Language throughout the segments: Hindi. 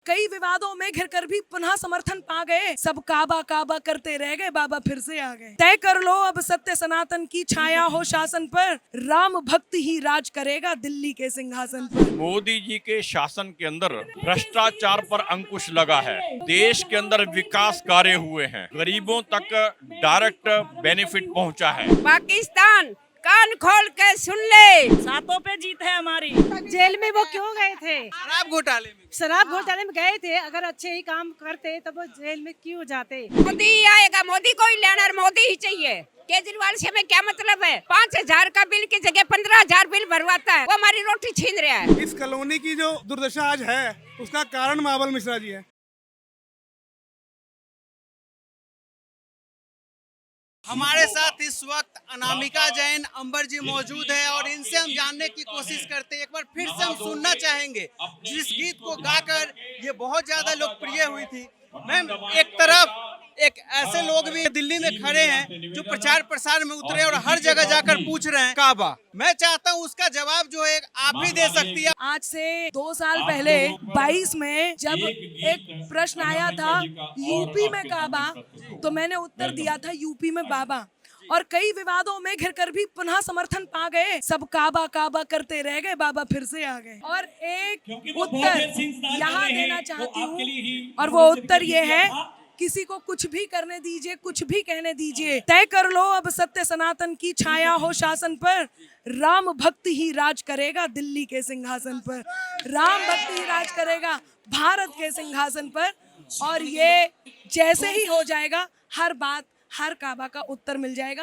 कई विवादों में घिरकर भी पुनः समर्थन पा गए। सब काबा काबा करते रह गए, बाबा फिर से आ गए। तय कर लो अब सत्य सनातन की छाया हो शासन पर, राम भक्त ही राज करेगा दिल्ली के सिंहासन पर। मोदी जी के शासन के अंदर भ्रष्टाचार पर अंकुश लगा है। देश के अंदर विकास कार्य हुए हैं, गरीबों तक डायरेक्ट बेनिफिट पहुंचा है। पाकिस्तान कान खोल के सुन ले, सातों पे जीत है हमारी। जेल में वो क्यों गए थे? शराब घोटाले में गए थे। अगर अच्छे ही काम करते तब वो जेल में क्यों जाते? मोदी ही आएगा, मोदी को ही लेना और मोदी ही चाहिए। केजरीवाल से हमें क्या मतलब है? 5,000 का बिल की जगह 15,000 बिल भरवाता है, वो हमारी रोटी छीन रहा है। इस कॉलोनी की जो दुर्दशा आज है उसका कारण महाबल मिश्रा जी है। हमारे साथ इस वक्त अनामिका जैन अंबर जी मौजूद है और इनसे हम जानने की कोशिश करते हैं। एक बार फिर से हम सुनना चाहेंगे जिस गीत को गाकर ये बहुत ज्यादा लोकप्रिय हुई थी। मैम, एक तरफ एक ऐसे लोग भी दिल्ली में खड़े हैं जो प्रचार प्रसार में उतरे और हर जगह जाकर पूछ रहे हैं काबा। मैं चाहता हूं उसका जवाब जो है आप ही दे सकती है। आज से 2 साल पहले 22 में जब एक प्रश्न आया था यूपी में काबा, तो मैंने उत्तर दिया था यूपी में बाबा। और कई विवादों में घिरकर भी पुनः समर्थन पा गए। सब काबा काबा करते रह गए, बाबा फिर से आ गए। और एक उत्तर यहाँ देना चाहती हूँ, और वो उत्तर ये है, किसी को कुछ भी करने दीजिए, कुछ भी कहने दीजिए, तय कर लो अब सत्य सनातन की छाया हो शासन पर, राम भक्त ही राज करेगा दिल्ली के सिंहासन पर। राम भक्त ही राज करेगा भारत के सिंहासन पर। और ये जैसे ही हो जाएगा, हर बात हर काबा का उत्तर मिल जाएगा।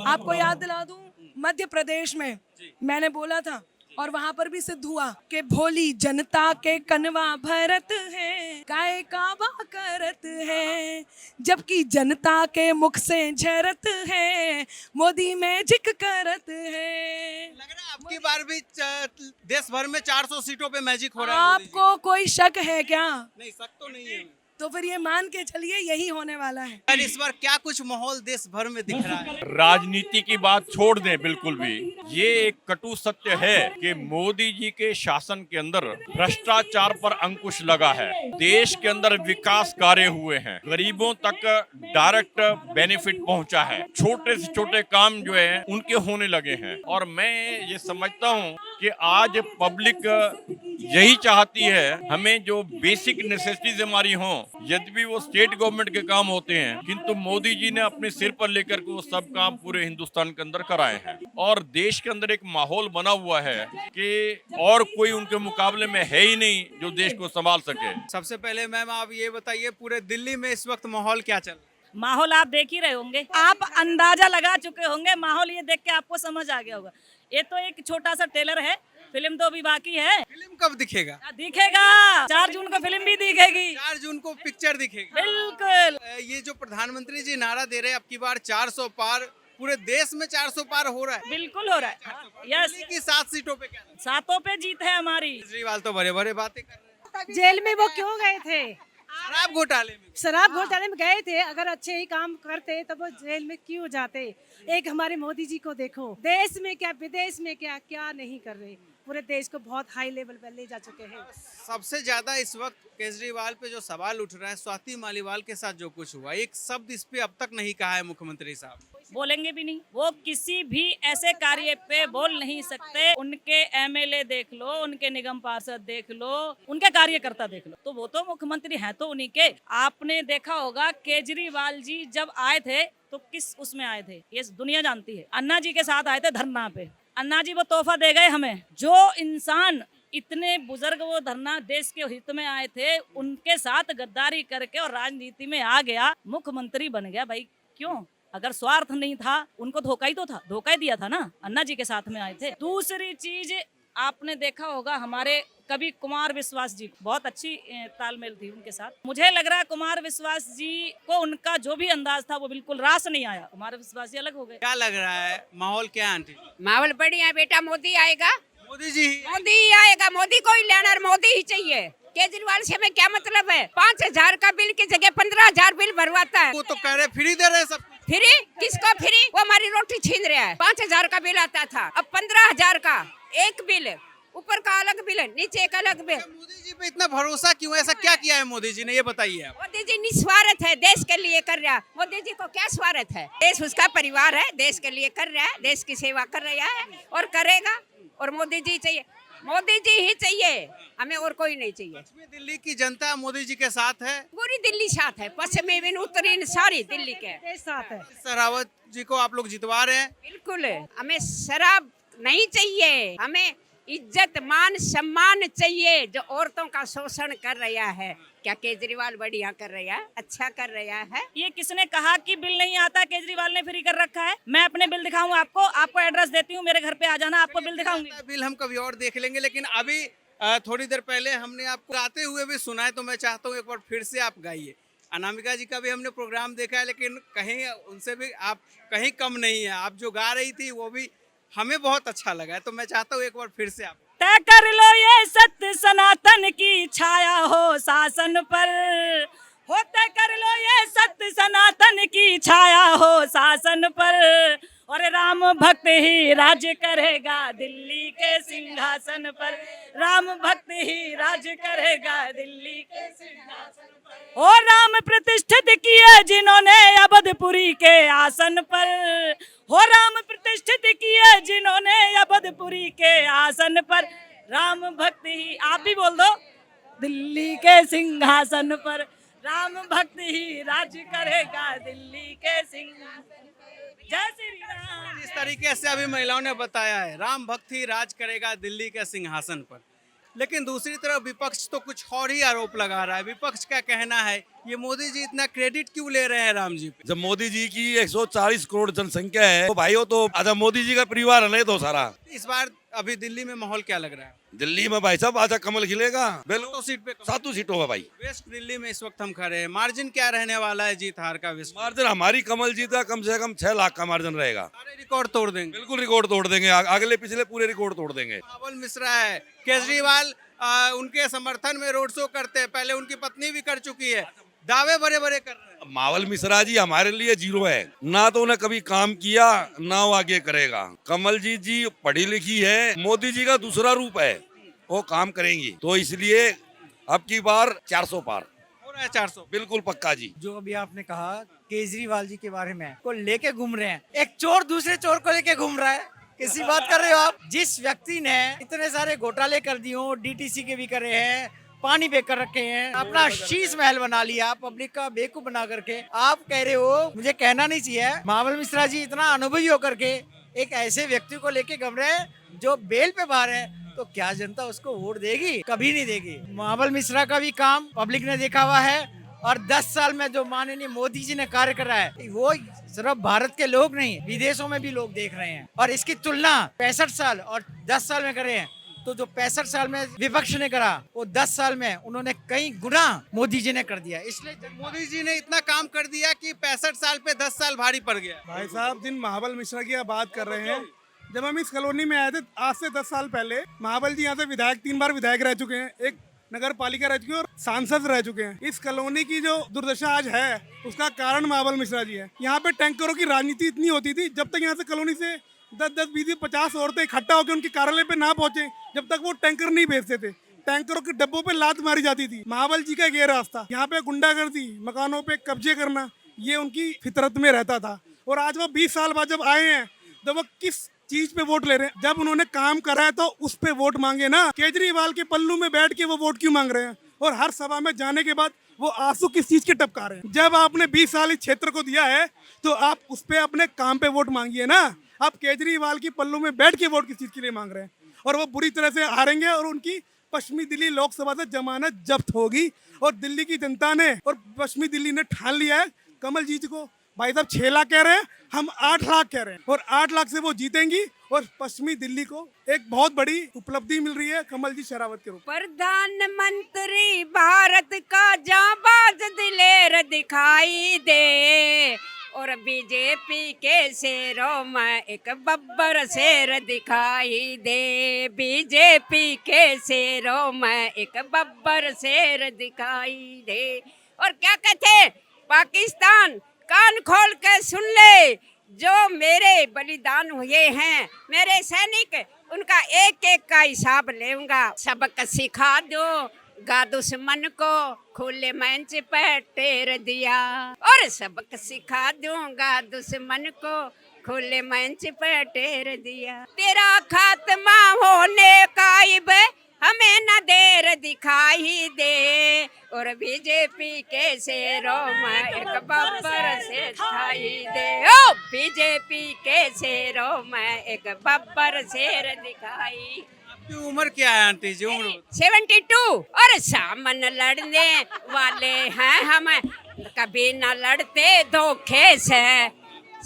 आपको याद दिला दूं, मध्य प्रदेश में मैंने बोला था और वहां पर भी सिद्ध हुआ कि भोली जनता के कनवा भरत है, काय काबा करत है, जबकि जनता के मुख से झरत है, मोदी मैजिक करत है। लग रहा है आपकी बार भी देश भर में 400 सीटों पे मैजिक हो रहा है। आपको कोई शक है क्या? नहीं, शक तो नहीं है। तो फिर ये मान के चलिए यही होने वाला है। पर इस बार क्या कुछ माहौल देश भर में दिख रहा है? राजनीति की बात छोड़ दें बिल्कुल भी। ये एक कटु सत्य है कि मोदी जी के शासन के अंदर भ्रष्टाचार पर अंकुश लगा है। देश के अंदर विकास कार्य हुए हैं, गरीबों तक डायरेक्ट बेनिफिट पहुंचा है। छोटे से छोटे काम जो है उनके होने लगे हैं। और मैं ये समझता हूँ कि आज पब्लिक यही चाहती है, हमें जो बेसिक नेसेसिटीज हमारी हों, यद्यपि वो स्टेट गवर्नमेंट के काम होते हैं, किंतु मोदी जी ने अपने सिर पर लेकर के वो सब काम पूरे हिंदुस्तान के अंदर कराए हैं। और देश के अंदर एक माहौल बना हुआ है कि और कोई उनके मुकाबले में है ही नहीं जो देश को संभाल सके। सबसे पहले मैम आप ये बताइए, पूरे दिल्ली में इस वक्त माहौल क्या चल रहा है? माहौल आप देख ही रहे होंगे, आप अंदाजा लगा चुके होंगे। माहौल ये देख के आपको समझ आ गया होगा। ये तो एक छोटा सा ट्रेलर है, फिल्म तो अभी बाकी है। फिल्म कब दिखेगा? दिखेगा 4 जून को फिल्म भी दिखेगी। 4 जून को पिक्चर दिखेगी। बिल्कुल। ये जो प्रधानमंत्री जी नारा दे रहे हैं, अब की बार 400 पार, पूरे देश में 400 पार हो रहा है। बिल्कुल हो रहा है। यस, दिल्ली की 7 सीटों पे क्या? सातों पे जीत है हमारी। केजरीवाल तो बड़े बड़े बातें कर रहे हैं। जेल में वो क्यों गए थे? शराब घोटाले में गए थे। अगर अच्छे ही काम करते तब वो जेल में क्यों जाते? एक हमारे मोदी जी को देखो, देश में क्या विदेश में क्या क्या नहीं कर रहे, पूरे देश को बहुत हाई लेवल पर ले जा चुके हैं। सबसे ज्यादा इस वक्त केजरीवाल पे जो सवाल उठ रहा है, स्वाति मालीवाल के साथ जो कुछ हुआ, एक शब्द इस पे अब तक नहीं कहा है मुख्यमंत्री साहब। बोलेंगे भी नहीं, वो किसी भी ऐसे कार्य पे बोल नहीं सकते। उनके एमएलए देख लो, उनके निगम पार्षद देख लो, उनके कार्यकर्ता देख लो, तो वो तो मुख्यमंत्री हैं तो उन्हीं के। आपने देखा होगा केजरीवाल जी जब आए थे तो किस उसमें आए थे, ये दुनिया जानती है। अन्ना जी के साथ आए थे धरना पे। अन्ना जी वो तोहफा दे गए हमें। जो इंसान इतने बुजुर्ग वो धरना देश के हित में आए थे, उनके साथ गद्दारी करके और राजनीति में आ गया, मुख्यमंत्री बन गया। भाई क्यों? अगर स्वार्थ नहीं था, उनको धोखा ही तो था, धोखा ही दिया था ना। अन्ना जी के साथ में आए थे। दूसरी चीज आपने देखा होगा, हमारे कभी कुमार विश्वास जी, बहुत अच्छी तालमेल थी उनके साथ। मुझे लग रहा है कुमार विश्वास जी को उनका जो भी अंदाज था वो बिल्कुल रास नहीं आया। कुमार विश्वास जी अलग हो गए। क्या लग रहा है माहौल क्या है आंटी? माहौल बढ़िया है बेटा, मोदी आएगा, मोदी जी मोदी आएगा, मोदी को ही लेना और मोदी ही चाहिए। केजरीवाल से हमें क्या मतलब है? 5,000 का बिल की जगह 15,000 बिल भरवाता है। वो तो कह रहे फ्री दे रहे हैं सब। फ्री? किसको फ्री? वो हमारी रोटी छीन रहा है। 5,000 का बिल आता था, अब 15,000 का एक बिल। ऊपर का अलग बिल, नीचे का अलग बिल। मोदी जी पे इतना भरोसा क्यों, ऐसा क्या किया है मोदी जी ने, ये बताइए आप। मोदी जी निस्वार्थ है, देश के लिए कर रहा है। मोदी जी को क्या स्वार्थ है? देश उसका परिवार है, देश के लिए कर रहा है, देश की सेवा कर रहा है और करेगा। और मोदी जी चाहिए, मोदी जी ही चाहिए, हमें और कोई नहीं चाहिए। पश्चिमी दिल्ली की जनता मोदी जी के साथ है। पूरी दिल्ली साथ है, पश्चिमी बिन उत्तरी सारी दिल्ली के देश साथ है। शेरावत जी को आप लोग जितवा रहे हैं। बिल्कुल। हमें शराब नहीं चाहिए, हमें इज्जत मान सम्मान चाहिए। जो औरतों का शोषण कर रहा है, क्या केजरीवाल बढ़िया कर रहा है, अच्छा कर रहा है? ये किसने कहा कि बिल नहीं आता? केजरीवाल ने फ्री कर रखा है। मैं अपने बिल दिखाऊं आपको एड्रेस देती हूँ, मेरे घर पे आ जाना, आपको बिल दिखाऊंगी। बिल हम कभी और देख लेंगे, लेकिन अभी थोड़ी देर पहले हमने आपको गाते हुए भी सुना है, तो मैं चाहता हूँ एक बार फिर से आप गाइए। अनामिका जी का भी हमने प्रोग्राम देखा है, लेकिन कहीं उनसे भी आप कहीं कम नहीं है। आप जो गा रही थी वो भी हमें बहुत अच्छा लगा है, तो मैं चाहता हूँ एक बार फिर से आप। तय कर लो ये सत्य सनातन की छाया हो शासन पर, हो तय कर लो ये सत्य सनातन की छाया हो शासन पर। और राम भक्त ही राज्य करेगा दिल्ली के सिंहासन पर, राम भक्त ही राज्य करेगा दिल्ली के सिंहासन पर। ओ राम प्रतिष्ठित किए जिन्होंने अवधपुरी के आसन पर, हो राम प्रतिष्ठित किए जिन्होंने अवधपुरी के आसन पर। राम भक्त ही, आप भी बोल दो, दिल्ली के सिंहासन पर राम भक्त ही राज्य करेगा दिल्ली के सिंहासन पर। जय श्री राम। इस तरीके से अभी महिलाओं ने बताया है, राम भक्त ही राज करेगा दिल्ली के सिंहासन पर। लेकिन दूसरी तरफ विपक्ष तो कुछ और ही आरोप लगा रहा है। विपक्ष का कहना है, ये मोदी जी इतना क्रेडिट क्यों ले रहे हैं राम जी पे? जब मोदी जी की 140 करोड़ जनसंख्या है तो भाइयों, तो आधा मोदी जी का परिवार है तो सारा। इस बार अभी दिल्ली में माहौल क्या लग रहा है? दिल्ली में भाई साहब आजा कमल खिलेगा। तो सीट पे 7 सीटों में भाई। वेस्ट दिल्ली में इस वक्त हम खड़े हैं। मार्जिन क्या रहने वाला है जीत हार का? वेस्ट मार्जिन हमारी कमल जीता कम से कम 6 लाख का मार्जिन रहेगा। सारे रिकॉर्ड तोड़ देंगे। बिल्कुल रिकॉर्ड तोड़ देंगे, अगले पिछले पूरे रिकॉर्ड तोड़ देंगे। मावल मिश्रा है, केजरीवाल उनके समर्थन में रोड शो करते हैं, पहले उनकी पत्नी भी कर चुकी है, दावे बड़े बड़े कर रहे हैं। मावल मिश्रा जी हमारे लिए जीरो है, ना तो उन्हें कभी काम किया ना वो आगे करेगा। कमल जी पढ़ी लिखी है, मोदी जी का दूसरा रूप है, वो काम करेंगी। तो इसलिए अब की बार 400 पार हो रहा है। 400 बिल्कुल पक्का जी। जो अभी आपने कहा केजरीवाल जी के बारे में, को लेके घूम रहे हैं, एक चोर दूसरे चोर को लेके घूम रहा है। किसी बात कर रहे हो आप? जिस व्यक्ति ने इतने सारे घोटाले कर दिए हो, डीटीसी के भी करे हैं, पानी पे कर रखे हैं, अपना शीश महल बना लिया, पब्लिक का बेवकूफ बना करके, आप कह रहे हो, मुझे कहना नहीं चाहिए, मावल मिश्रा जी इतना अनुभवी होकर के एक ऐसे व्यक्ति को लेके घूम रहे हैं जो बेल पे बाहर है, तो क्या जनता उसको वोट देगी? कभी नहीं देगी। मावल मिश्रा का भी काम पब्लिक ने देखा हुआ है, और 10 साल में जो माननीय मोदी जी ने कार्य करा है, वो सिर्फ भारत के लोग नहीं, विदेशों में भी लोग देख रहे हैं। और इसकी तुलना 65 साल और 10 साल में करे हैं, तो जो 65 साल में विपक्ष ने करा, वो 10 साल में उन्होंने कई गुना मोदी जी ने कर दिया। इसलिए मोदी जी ने इतना काम कर दिया कि 65 साल पे 10 साल भारी पड़ गया। भाई साहब, जिन महाबल मिश्रा की आप बात कर रहे हैं, जब हम इस कॉलोनी में आए थे आज से 10 साल पहले, महाबल जी यहाँ से विधायक 3 बार विधायक रह चुके हैं, एक नगर पालिका रह चुके हैं और सांसद रह चुके हैं। इस कॉलोनी की जो दुर्दशा आज है, उसका कारण महाबल मिश्रा जी है। यहाँ पे टैंकरों की राजनीति इतनी होती थी, जब तक यहाँ से कॉलोनी से 10-10, 20, 50 औरतें इकट्ठा होकर उनके कार्यालय पे ना पहुंचे, जब तक वो टैंकर नहीं भेजते थे। टैंकरों के डब्बों पे लात मारी जाती थी। महाबल जी का ये रास्ता, यहाँ पे गुंडागर्दी, मकानों पे कब्जे करना, ये उनकी फितरत में रहता था। और आज वो 20 साल बाद जब आए हैं, तो वो किस चीज पे वोट ले रहे हैं? जब उन्होंने काम करा है तो उस पे वोट मांगे ना। केजरीवाल के पल्लू में बैठ के वो वोट क्यों मांग रहे हैं? और हर सभा में जाने के बाद वो आंसू किस चीज के टपका रहे हैं? जब आपने 20 साल इस क्षेत्र को दिया है, तो आप उस पे अपने काम पे वोट मांगिए ना। आप केजरीवाल की पल्लू में बैठ के वोट किस चीज के लिए मांग रहे हैं? और वो बुरी तरह से हारेंगे और उनकी पश्चिमी दिल्ली लोकसभा से जमानत जब्त होगी। और दिल्ली की जनता ने और पश्चिमी दिल्ली ने ठान लिया है कमल जीत को। भाई साहब 6 लाख कह रहे हैं, हम 8 लाख कह रहे हैं, और 8 लाख से वो जीतेंगी। और पश्चिमी दिल्ली को एक बहुत बड़ी उपलब्धि मिल रही है कमल जी शेरावत के रूप। प्रधानमंत्री भारत का जाबाज दिलेर दिखाई दे, और बीजेपी के शेरों में एक बब्बर शेर दिखाई दे, बीजेपी के शेरों में एक बब्बर शेर दिखाई दे। और क्या कहते, पाकिस्तान कान खोल के सुन ले, जो मेरे बलिदान हुए हैं, मेरे सैनिक उनका एक एक का हिसाब लेऊंगा। सबक सिखा दो गा दुश्मन को, खुले मंच पर टेर दिया। और सबक सिखा दूंगा दुश्मन को, खुले मंच पर टेर दिया। तेरा खात्मा होने का इब हमें न देर दिखाई दे, और बीजेपी के शेरों में एक बब्बर से दिखाई दे। ओ बीजेपी के शेरों में एक बब्बर शेर दिखाई। आपकी उम्र क्या है आंटी जी? उम्र 72। और सामन लड़ने वाले हैं हम, कभी न लड़ते धोखे से।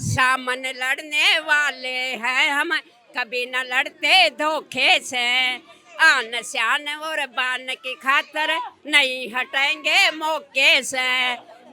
सामन लड़ने वाले हैं हम, कभी न लड़ते धोखे से। आन शान और बान की खातर नहीं हटेंगे मौके से।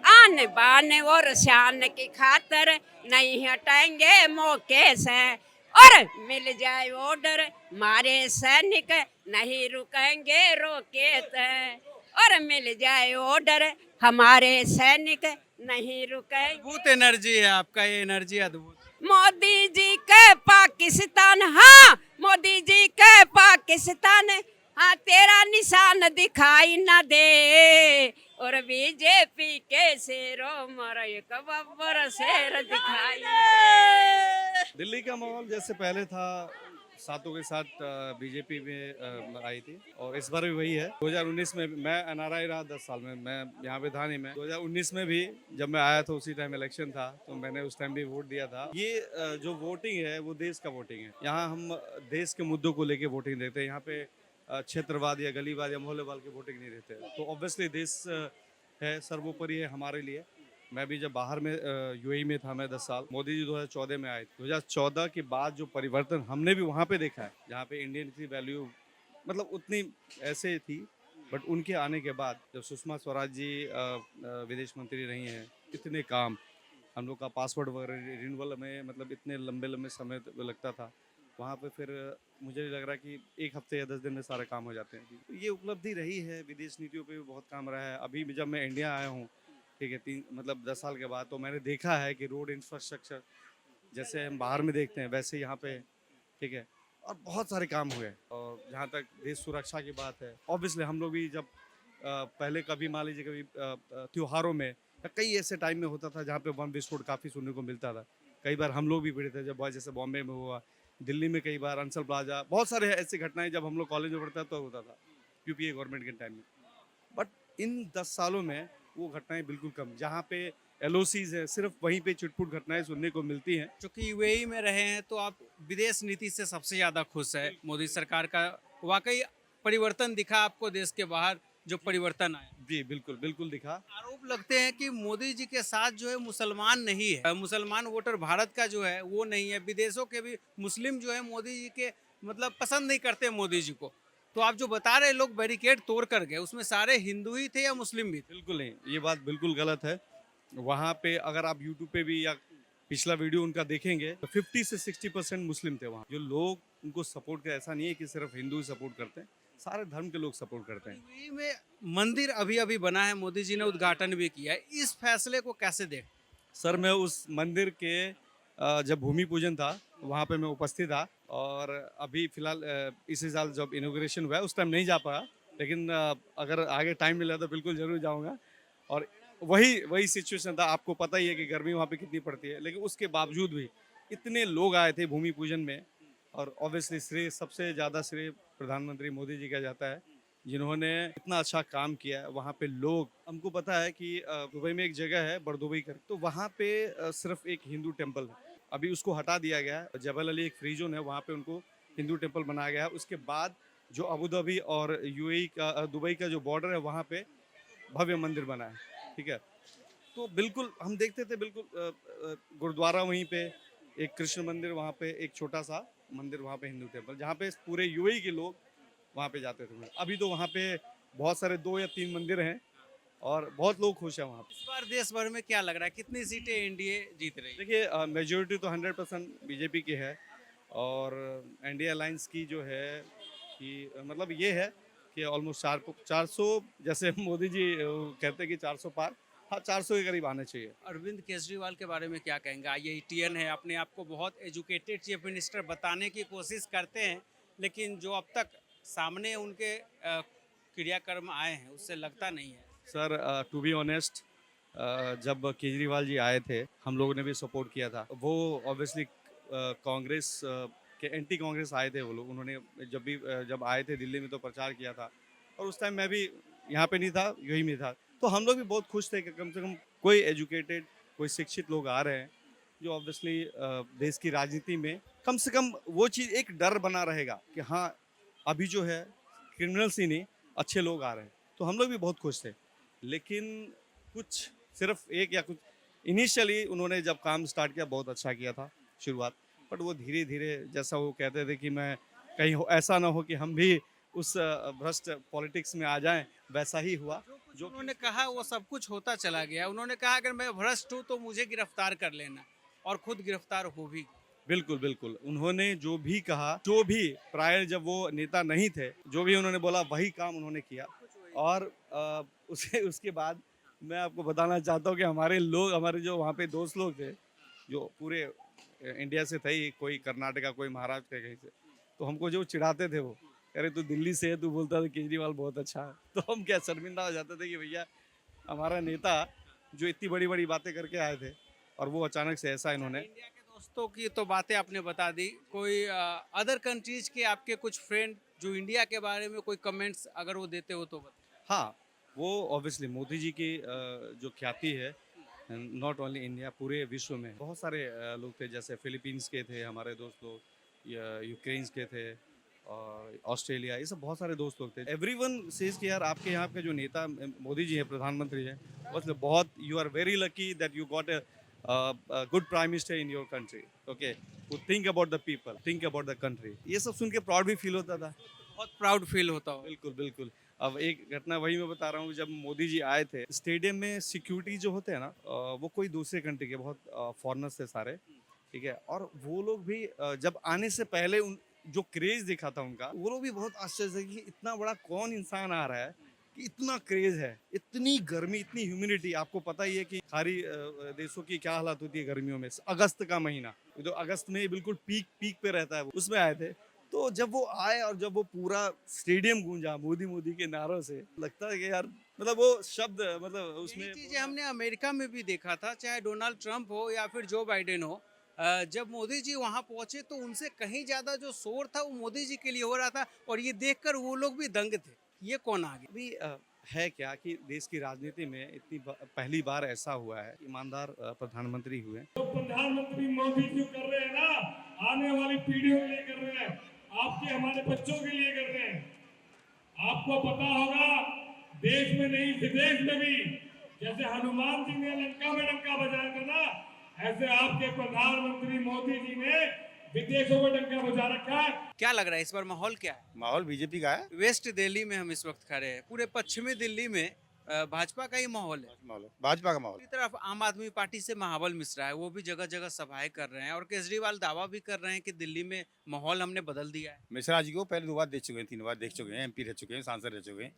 आन बान और शान की खातर नहीं हटेंगे मौके से। और मिल जाए ऑर्डर मारे सैनिक नहीं रुकेंगे रोके से। और मिल जाए ऑर्डर हमारे सैनिक नहीं रुकेंगे। अद्भुत एनर्जी है आपका, ये एनर्जी अद्भुत। मोदी जी के पाकिस्तान, हाँ मोदी जी के पाकिस्तान, हाँ तेरा निशान दिखाई न दे। और बीजेपी के शेरों मर एक बब्बर शेर दिखाई दे। दिल्ली का माहौल जैसे पहले था, सातों के साथ बीजेपी में आई थी, और इस बार भी वही है। 2019 में मैं एनआरआई रहा 10 साल में, मैं यहाँ पे था नहीं। मैं 2019 में भी जब मैं आया था उसी टाइम इलेक्शन था, तो मैंने उस टाइम भी वोट दिया था। ये जो वोटिंग है वो देश का वोटिंग है। यहाँ हम देश के मुद्दों को लेके वोटिंग देते हैं। यहाँ पे क्षेत्रवाद या गलीवाद या मोहल्लेवाद की वोटिंग नहीं देते। तो ऑब्वियसली देश है, सर्वोपरि है हमारे लिए। मैं भी जब बाहर में यूएई में था, मैं 10 साल, मोदी जी 2014 में आए। 2014 के बाद जो परिवर्तन हमने भी वहाँ पे देखा है, जहाँ पे इंडियन की वैल्यू मतलब उतनी ऐसे थी, बट उनके आने के बाद जब सुषमा स्वराज जी विदेश मंत्री रही हैं, इतने काम हम लोग का पासपोर्ट वगैरह रिन्यूअल में मतलब इतने लंबे लंबे समय लगता था, वहाँ पे फिर मुझे लग रहा है कि 1 हफ्ते या 10 दिन में सारे काम हो जाते हैं। तो ये उपलब्धि रही है। विदेश नीतियों पे भी बहुत काम रहा है। अभी भी जब मैं इंडिया आया हूँ, ठीक है, 10 साल के बाद, तो मैंने देखा है कि रोड इंफ्रास्ट्रक्चर जैसे हम बाहर में देखते हैं वैसे यहाँ पे, ठीक है, और बहुत सारे काम हुए। और जहाँ तक देश सुरक्षा की बात है, ऑब्वियसली हम लोग भी जब पहले कभी मान लीजिए कभी त्योहारों में या कई ऐसे टाइम में होता था जहाँ पे बम विस्फोट काफ़ी सुनने को मिलता था। कई बार हम लोग भी पीड़ित थे, जब जैसे बॉम्बे में हुआ, दिल्ली में कई बार अंसल प्लाजा, बहुत सारे ऐसी घटनाएं जब हम लोग कॉलेज में पढ़ता तो होता था यूपीए गवर्नमेंट के टाइम में। बट इन 10 सालों में वो घटनाएं बिल्कुल कम, जहाँ पे एलओसीज है सिर्फ वहीं पे चिटपुट घटनाएं सुनने को मिलती हैं। चूंकि यूएई में रहे हैं तो आप विदेश नीति से सबसे ज़्यादा खुश है। मोदी सरकार का वाकई परिवर्तन दिखा आपको, देश के बाहर जो परिवर्तन आया? जी बिल्कुल बिल्कुल दिखा। आरोप लगते हैं कि मोदी जी के साथ जो है मुसलमान नहीं है, मुसलमान वोटर भारत का जो है वो नहीं है। विदेशों के भी मुस्लिम जो है मोदी जी के मतलब पसंद नहीं करते मोदी जी को। तो आप जो बता रहे लोग बैरिकेड तोड़ कर गए, उसमें सारे हिंदू ही थे या मुस्लिम भी थे? बिल्कुल नहीं, ये बात बिल्कुल गलत है। वहाँ पे अगर आप यूट्यूब पे भी या पिछला वीडियो उनका देखेंगे तो 50 से 60% मुस्लिम थे वहाँ। जो लोग उनको सपोर्ट कर, ऐसा नहीं है कि सिर्फ हिंदू ही सपोर्ट करते हैं, सारे धर्म के लोग सपोर्ट करते हैं। यूएई में मंदिर अभी अभी बना है, मोदी जी ने उद्घाटन भी किया है, इस फैसले को कैसे देख? सर मैं उस मंदिर के जब भूमि पूजन था वहाँ पे मैं उपस्थित था, और अभी फिलहाल इसी साल जब इनॉग्रेशन हुआ है उस टाइम नहीं जा पाया, लेकिन अगर आगे टाइम मिला तो बिल्कुल ज़रूर जाऊँगा। और वही सिचुएशन था, आपको पता ही है कि गर्मी वहाँ पे कितनी पड़ती है, लेकिन उसके बावजूद भी इतने लोग आए थे भूमि पूजन में। और ऑब्वियसली श्रेय सबसे ज़्यादा श्रेय प्रधानमंत्री मोदी जी का जाता है, जिन्होंने इतना अच्छा काम किया है। वहाँ पे लोग, हमको पता है कि दुबई में एक जगह है बरदुबई कर, तो वहाँ पे सिर्फ एक हिंदू टेम्पल है, अभी उसको हटा दिया गया है। जबल अली एक फ्री जोन है, वहाँ पे उनको हिंदू टेम्पल बनाया गया है। उसके बाद जो अबू धाबी और यूएई का दुबई का जो बॉर्डर है वहाँ पे भव्य मंदिर बना है, ठीक है। तो बिल्कुल हम देखते थे, बिल्कुल गुरुद्वारा वहीं पे, एक कृष्ण मंदिर वहाँ पे, एक छोटा सा मंदिर वहाँ पे हिंदू टेम्पल, जहाँ पे पूरे यूएई के लोग वहाँ पे जाते थे। अभी तो वहाँ पे बहुत सारे 2 या 3 मंदिर हैं और बहुत लोग खुश हैं वहाँ पे। इस बार देश भर में क्या लग रहा है, कितनी सीटें एनडीए जीत रही है? देखिए मेजोरिटी तो 100% बीजेपी की है, और एनडीए अलायंस की जो है कि मतलब ये है कि ऑलमोस्ट 400, जैसे मोदी जी कहते हैं कि 400 पार, हाँ 400 के करीब आना चाहिए। अरविंद केजरीवाल के बारे में क्या कहेंगे? IITN है, अपने आप को बहुत एजुकेटेड चीफ मिनिस्टर बताने की कोशिश करते हैं, लेकिन जो अब तक सामने उनके क्रियाकर्म आए हैं उससे लगता नहीं है। सर टू बी ऑनेस्ट, जब केजरीवाल जी आए थे हम लोगों ने भी सपोर्ट किया था। वो ऑब्वियसली कांग्रेस के एंटी कांग्रेस आए थे वो लोग। उन्होंने जब आए थे दिल्ली में तो प्रचार किया था, और उस टाइम मैं भी यहाँ पे नहीं था, यही में था। तो हम लोग भी बहुत खुश थे कि कम से कम कोई एजुकेटेड, कोई शिक्षित लोग आ रहे हैं जो ऑब्वियसली देश की राजनीति में कम से कम वो चीज़ एक डर बना रहेगा कि हाँ अभी जो है क्रिमिनल्स ही नहीं अच्छे लोग आ रहे हैं। तो हम लोग भी बहुत खुश थे। लेकिन कुछ सिर्फ एक या कुछ इनिशियली उन्होंने जब काम स्टार्ट किया बहुत अच्छा किया था शुरुआत, बट वो धीरे धीरे जैसा वो कहते थे कि मैं कहीं ऐसा ना हो कि हम भी उस भ्रष्ट पॉलिटिक्स में आ जाएं, वैसा ही हुआ। जो उन्होंने कहा वो सब कुछ होता चला गया। उन्होंने कहा अगर मैं भ्रष्ट हूँ तो मुझे गिरफ्तार कर लेना, और खुद गिरफ्तार हो भी। बिल्कुल बिल्कुल, उन्होंने जो भी कहा, जो भी प्रायर जब वो नेता नहीं थे, जो भी उन्होंने बोला वही काम उन्होंने किया। और उसके बाद मैं आपको बताना चाहता हूँ कि हमारे जो वहाँ पे दोस्त लोग थे जो पूरे इंडिया से थे ही, कोई कर्नाटका, कोई महाराष्ट्र के कहीं से, तो हमको जो चिढ़ाते थे वो, अरे तू दिल्ली से है, तू बोलता था केजरीवाल बहुत अच्छा है। तो हम क्या शर्मिंदा हो जाते थे कि भैया हमारा नेता जो इतनी बड़ी बड़ी बातें करके आए थे और वो अचानक से ऐसा इन्होंने। इंडिया के दोस्तों की तो बातें आपने बता दी, कोई अदर कंट्रीज के आपके कुछ फ्रेंड जो इंडिया के बारे में कोई कमेंट्स अगर वो देते हो तो बता। हाँ, वो ऑब्वियसली मोदी जी की जो ख्याति है, नॉट ओनली इंडिया, पूरे विश्व में बहुत सारे लोग थे। जैसे फिलीपींस के थे हमारे दोस्त लोग, या यूक्रेन के थे, और ऑस्ट्रेलिया, ये सब बहुत सारे दोस्त लोग थे। एवरीवन सेज कि यार आपके यहाँ के जो नेता मोदी जी हैं, प्रधानमंत्री हैं, मतलब बहुत you are very lucky that you got a good prime minister in your country, okay, who think about the people, think about the country। ये सब सुन के प्राउड भी फील होता था, बहुत प्राउड फील होता हो। बिल्कुल बिल्कुल। अब एक घटना वही मैं बता रहा हूँ, जब मोदी जी आए थे स्टेडियम में, सिक्योरिटी जो होते हैं ना, वो कोई दूसरे कंट्री के, बहुत फॉरेनर्स थे सारे, ठीक है। और वो लोग भी जब आने से पहले जो क्रेज देखा था उनका, वो लोग भी बहुत आश्चर्य से कि इतना बड़ा कौन इंसान आ रहा है कि इतना क्रेज है, इतनी गर्मी, इतनी ह्यूमिडिटी। आपको पता ही है कि सारी देशों की क्या हालत होती है गर्मियों में। अगस्त का महीना, जो अगस्त में बिल्कुल पीक पे रहता है, उसमें आए थे। तो जब वो आए और जब वो पूरा स्टेडियम गूंजा मोदी मोदी के नारों से, लगता है कि यार मतलब वो शब्द, मतलब उसमें चीजें हमने अमेरिका में भी देखा था, चाहे डोनाल्ड ट्रंप हो या फिर जो बाइडेन हो। जब मोदी जी वहां पहुंचे तो उनसे कहीं ज्यादा जो शोर था वो मोदी जी के लिए हो रहा था, और ये देखकर वो लोग भी दंग थे, ये कौन आ गया। अभी है क्या कि देश की राजनीति में पहली बार ऐसा हुआ है, ईमानदार प्रधानमंत्री हुए। तो प्रधानमंत्री मोदी जो कर रहे हैं ना, आने वाली पीढ़ियों के लिए कर रहे हैं, आपके हमारे बच्चों के लिए कर रहे हैं। आपको पता होगा देश में नहीं विदेश में भी, जैसे हनुमान जी ने लंका में डंका बजाया था ना, ऐसे आपके प्रधानमंत्री मोदी जी ने विदेशों में डंका बजा रखा है। क्या लग रहा है इस बार माहौल क्या है? माहौल बीजेपी का है। वेस्ट दिल्ली में हम इस वक्त खड़े हैं, पूरे पश्चिमी दिल्ली में भाजपा का ही माहौल है। भाजपा का माहौल। दूसरी तरफ आम आदमी पार्टी से महाबल मिश्रा है, वो भी जगह जगह सभाएं कर रहे हैं, और केजरीवाल दावा भी कर रहे हैं कि दिल्ली में माहौल हमने बदल दिया है। मिश्रा जी को पहले 2 बार देख चुके हैं, 3 बार देख चुके हैं, एमपी रह चुके हैं, सांसद रह चुके हैं,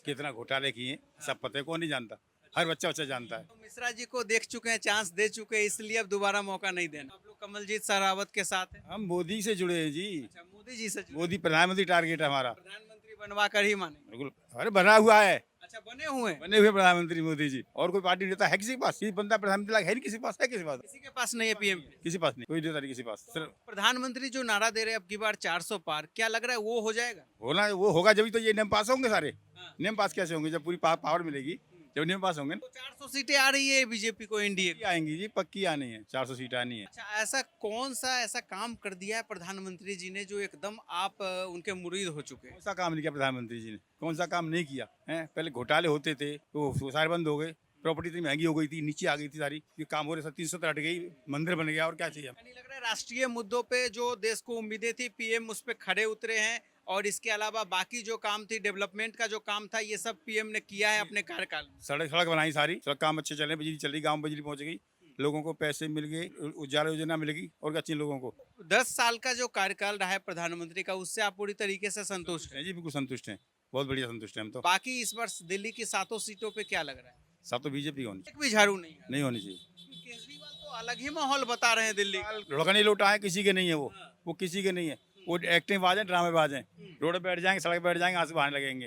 कितना घोटाले किए हैं सब पता है, कौन नहीं जानता, हर बच्चा जानता है। तो मिश्रा जी को देख चुके हैं, चांस दे चुके हैं, इसलिए अब दोबारा मौका नहीं देना। आप लोग कमलजीत सरावत के साथ हैं। हम मोदी से जुड़े हैं जी, अच्छा, मोदी जी से जुड़े। मोदी प्रधानमंत्री टारगेट है हमारा। प्रधानमंत्री बनवा कर ही माने। बिल्कुल, अरे बना हुआ है, अच्छा, बने हुए हैं। बने हुए प्रधानमंत्री मोदी जी। और कोई पार्टी नेता है किसी के पास? ये बंदा प्रधानमंत्री है नहीं किसी के पास, है किसी के पास? किसी के पास नहीं है पीएम, किसी पास नहीं, कोई नेता नहीं किसी पास। सिर्फ प्रधानमंत्री जो नारा दे रहे हैं अब की बार 400 पार, क्या लग रहा है वो हो जाएगा? होना, वो होगा जब तो ये नियम पास होंगे सारे। नियम पास कैसे होंगे? जब पूरी पावर मिलेगी, जब नियम पास होंगे। तो 400 सीटें आ रही है बीजेपी को, एनडीए पक्की आएंगी जी, पक्की आनी है, 400 सीट आनी है। अच्छा, ऐसा कौन सा ऐसा काम कर दिया है प्रधानमंत्री जी ने जो एकदम आप उनके मुरीद हो चुके हैं? कौन सा काम नहीं किया प्रधानमंत्री जी ने? कौन सा काम नहीं किया है? पहले घोटाले होते थे तो सारे बंद हो गए, प्रॉपर्टी इतनी महंगी हो गई थी, नीचे आ गई थी सारी, ये काम हो रहे 300 हट गई, मंदिर बन गया, और क्या चाहिए? नहीं लग रहा है राष्ट्रीय मुद्दों पे जो देश को उम्मीदें थी, पीएम उस पे खड़े उतरे हैं, और इसके अलावा बाकी जो काम थी, डेवलपमेंट का जो काम था, ये सब पीएम ने किया है अपने कार्यकाल में। सड़क बनाई सारी, सड़क काम अच्छे चले, बिजली चल रही, गाँव बिजली पहुंच गई, लोगों को पैसे मिल गए, उजाला योजना मिलेगी, और क्या चाहिए लोगों को? 10 साल का जो कार्यकाल रहा है प्रधानमंत्री का, उससे आप पूरी तरीके से संतुष्ट हैं? जी बिल्कुल संतुष्ट हैं, बहुत बढ़िया संतुष्ट हैं हम तो। बाकी इस बार दिल्ली की 7 सीटों पे क्या लग रहा है? सब तो बीजेपी होनी एक भी झाड़ू नहीं है। नहीं होनी चाहिए। केजरीवाल तो अलग ही माहौल बता रहे हैं दिल्ली का। लड़का नहीं लौटा है, किसी के नहीं है वो किसी के नहीं है। वो एक्टिंग बाज हैं, ड्रामे बाज हैं। रोड पे बैठ जाएंगे, सड़क पे बैठ जाएंगे, आंसू बहाने लगेंगे।